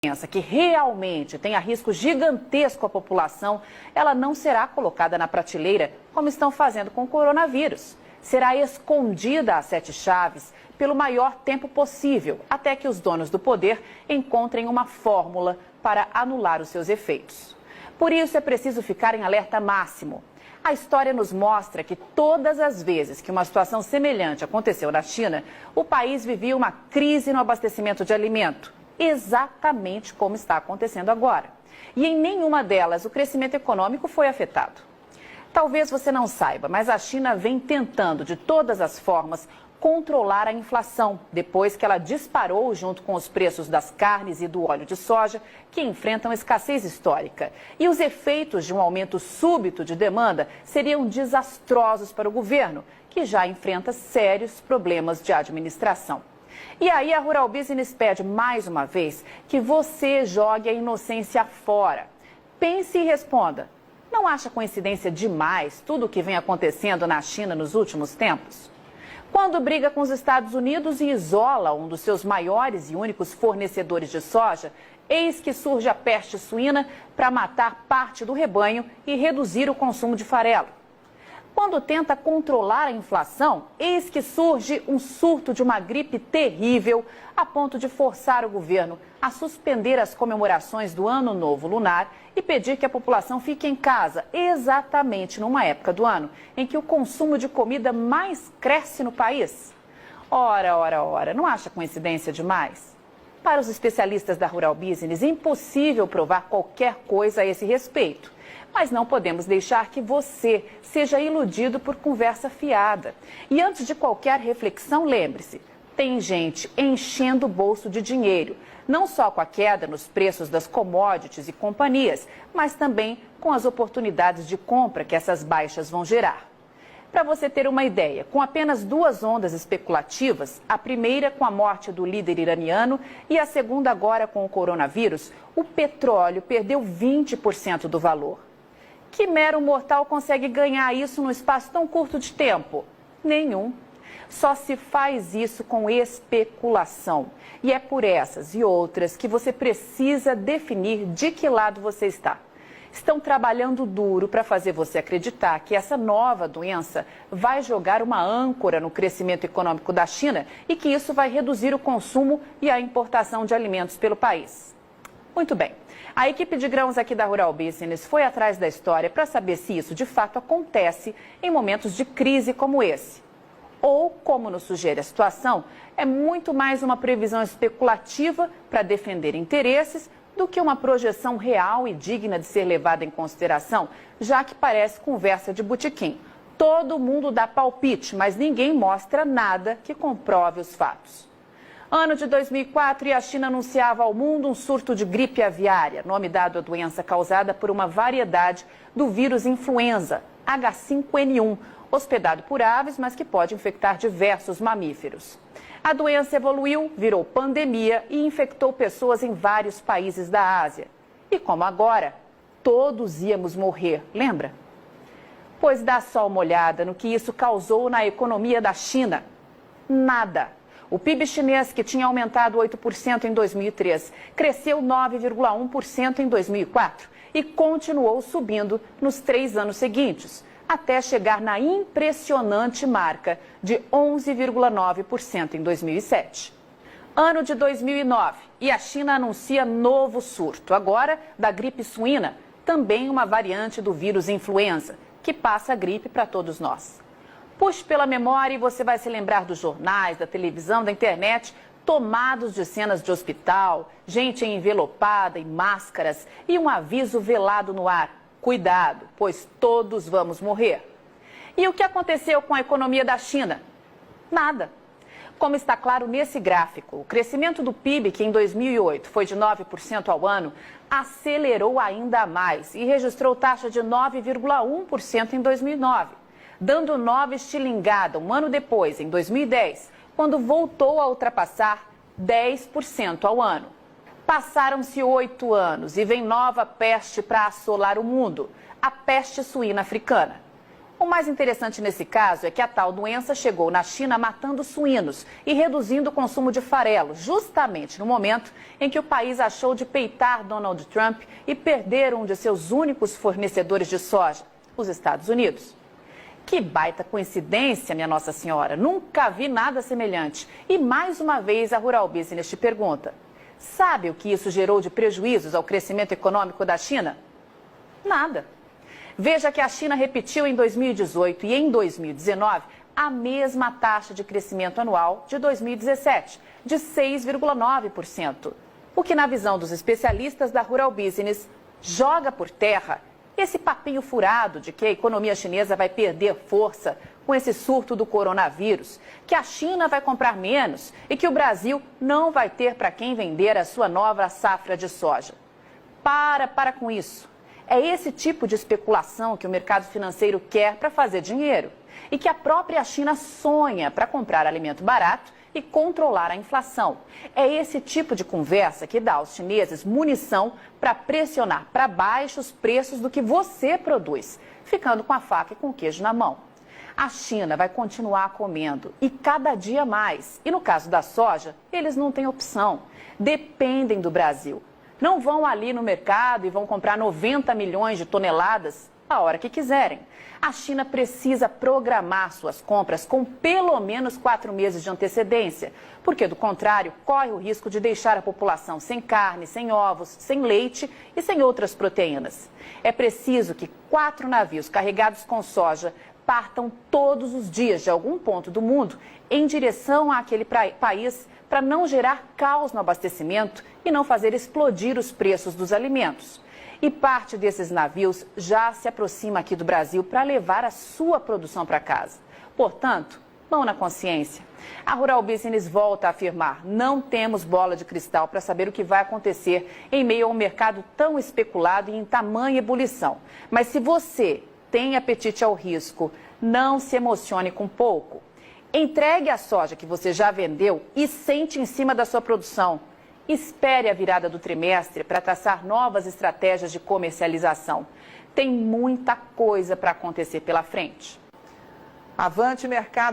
doença que realmente tenha risco gigantesco à população, ela não será colocada na prateleira como estão fazendo com o coronavírus. Será escondida a sete chaves pelo maior tempo possível, até que os donos do poder encontrem uma fórmula para anular os seus efeitos. Por isso é preciso ficar em alerta máximo. A história nos mostra que todas as vezes que uma situação semelhante aconteceu na China, o país vivia uma crise no abastecimento de alimento, exatamente como está acontecendo agora. E em nenhuma delas o crescimento econômico foi afetado. Talvez você não saiba, mas a China vem tentando de todas as formas controlar a inflação, depois que ela disparou junto com os preços das carnes e do óleo de soja, que enfrentam escassez histórica. E os efeitos de um aumento súbito de demanda seriam desastrosos para o governo, que já enfrenta sérios problemas de administração. E aí a Rural Business pede mais uma vez que você jogue a inocência fora. Pense e responda. Não acha coincidência demais tudo o que vem acontecendo na China nos últimos tempos? Quando briga com os Estados Unidos e isola um dos seus maiores e únicos fornecedores de soja, eis que surge a peste suína para matar parte do rebanho e reduzir o consumo de farelo. Quando tenta controlar a inflação, eis que surge um surto de uma gripe terrível a ponto de forçar o governo a suspender as comemorações do Ano Novo Lunar e pedir que a população fique em casa, exatamente numa época do ano em que o consumo de comida mais cresce no país. Ora, não acha coincidência demais? Para os especialistas da Rural Business, é impossível provar qualquer coisa a esse respeito. Mas não podemos deixar que você seja iludido por conversa fiada. E antes de qualquer reflexão, lembre-se, tem gente enchendo o bolso de dinheiro, não só com a queda nos preços das commodities e companhias, mas também com as oportunidades de compra que essas baixas vão gerar. Para você ter uma ideia, com apenas duas ondas especulativas, a primeira com a morte do líder iraniano e a segunda agora com o coronavírus, o petróleo perdeu 20% do valor. Que mero mortal consegue ganhar isso num espaço tão curto de tempo? Nenhum. Só se faz isso com especulação. E é por essas e outras que você precisa definir de que lado você está. Estão trabalhando duro para fazer você acreditar que essa nova doença vai jogar uma âncora no crescimento econômico da China e que isso vai reduzir o consumo e a importação de alimentos pelo país. Muito bem. A equipe de grãos aqui da Rural Business foi atrás da história para saber se isso de fato acontece em momentos de crise como esse. Ou, como nos sugere a situação, é muito mais uma previsão especulativa para defender interesses do que uma projeção real e digna de ser levada em consideração, já que parece conversa de botequim. Todo mundo dá palpite, mas ninguém mostra nada que comprove os fatos. Ano de 2004 e a China anunciava ao mundo um surto de gripe aviária, nome dado à doença causada por uma variedade do vírus influenza, H5N1, hospedado por aves, mas que pode infectar diversos mamíferos. A doença evoluiu, virou pandemia e infectou pessoas em vários países da Ásia. E como agora, todos íamos morrer, lembra? Pois dá só uma olhada no que isso causou na economia da China. Nada. O PIB chinês, que tinha aumentado 8% em 2003, cresceu 9,1% em 2004 e continuou subindo nos 3 anos seguintes, até chegar na impressionante marca de 11,9% em 2007. Ano de 2009 e a China anuncia novo surto, agora da gripe suína, também uma variante do vírus influenza, que passa a gripe para todos nós. Puxe pela memória e você vai se lembrar dos jornais, da televisão, da internet, tomados de cenas de hospital, gente envelopada em máscaras e um aviso velado no ar. Cuidado, pois todos vamos morrer. E o que aconteceu com a economia da China? Nada. Como está claro nesse gráfico, o crescimento do PIB, que em 2008 foi de 9% ao ano, acelerou ainda mais e registrou taxa de 9,1% em 2009. Dando nova estilingada um ano depois, em 2010, quando voltou a ultrapassar 10% ao ano. Passaram-se 8 anos e vem nova peste para assolar o mundo, a peste suína africana. O mais interessante nesse caso é que a tal doença chegou na China matando suínos e reduzindo o consumo de farelo, justamente no momento em que o país achou de peitar Donald Trump e perder um de seus únicos fornecedores de soja, os Estados Unidos. Que baita coincidência, minha Nossa Senhora. Nunca vi nada semelhante. E mais uma vez a Rural Business te pergunta: sabe o que isso gerou de prejuízos ao crescimento econômico da China? Nada. Veja que a China repetiu em 2018 e em 2019 a mesma taxa de crescimento anual de 2017, de 6,9%. O que, na visão dos especialistas da Rural Business, joga por terra esse papinho furado de que a economia chinesa vai perder força com esse surto do coronavírus, que a China vai comprar menos e que o Brasil não vai ter para quem vender a sua nova safra de soja. Para com isso. É esse tipo de especulação que o mercado financeiro quer para fazer dinheiro e que a própria China sonha para comprar alimento barato e controlar a inflação. É esse tipo de conversa que dá aos chineses munição para pressionar para baixo os preços do que você produz, ficando com a faca e com o queijo na mão. A China vai continuar comendo e cada dia mais. E no caso da soja, eles não têm opção. Dependem do Brasil. Não vão ali no mercado e vão comprar 90 milhões de toneladas a hora que quiserem. A China precisa programar suas compras com pelo menos 4 meses de antecedência, porque do contrário, corre o risco de deixar a população sem carne, sem ovos, sem leite e sem outras proteínas. É preciso que 4 navios carregados com soja partam todos os dias de algum ponto do mundo em direção àquele país para não gerar caos no abastecimento e não fazer explodir os preços dos alimentos. E parte desses navios já se aproxima aqui do Brasil para levar a sua produção para casa. Portanto, mão na consciência. A Rural Business volta a afirmar: não temos bola de cristal para saber o que vai acontecer em meio a um mercado tão especulado e em tamanha ebulição. Mas se você tem apetite ao risco, não se emocione com pouco. Entregue a soja que você já vendeu e sente em cima da sua produção. Espere a virada do trimestre para traçar novas estratégias de comercialização. Tem muita coisa para acontecer pela frente. Avante mercado.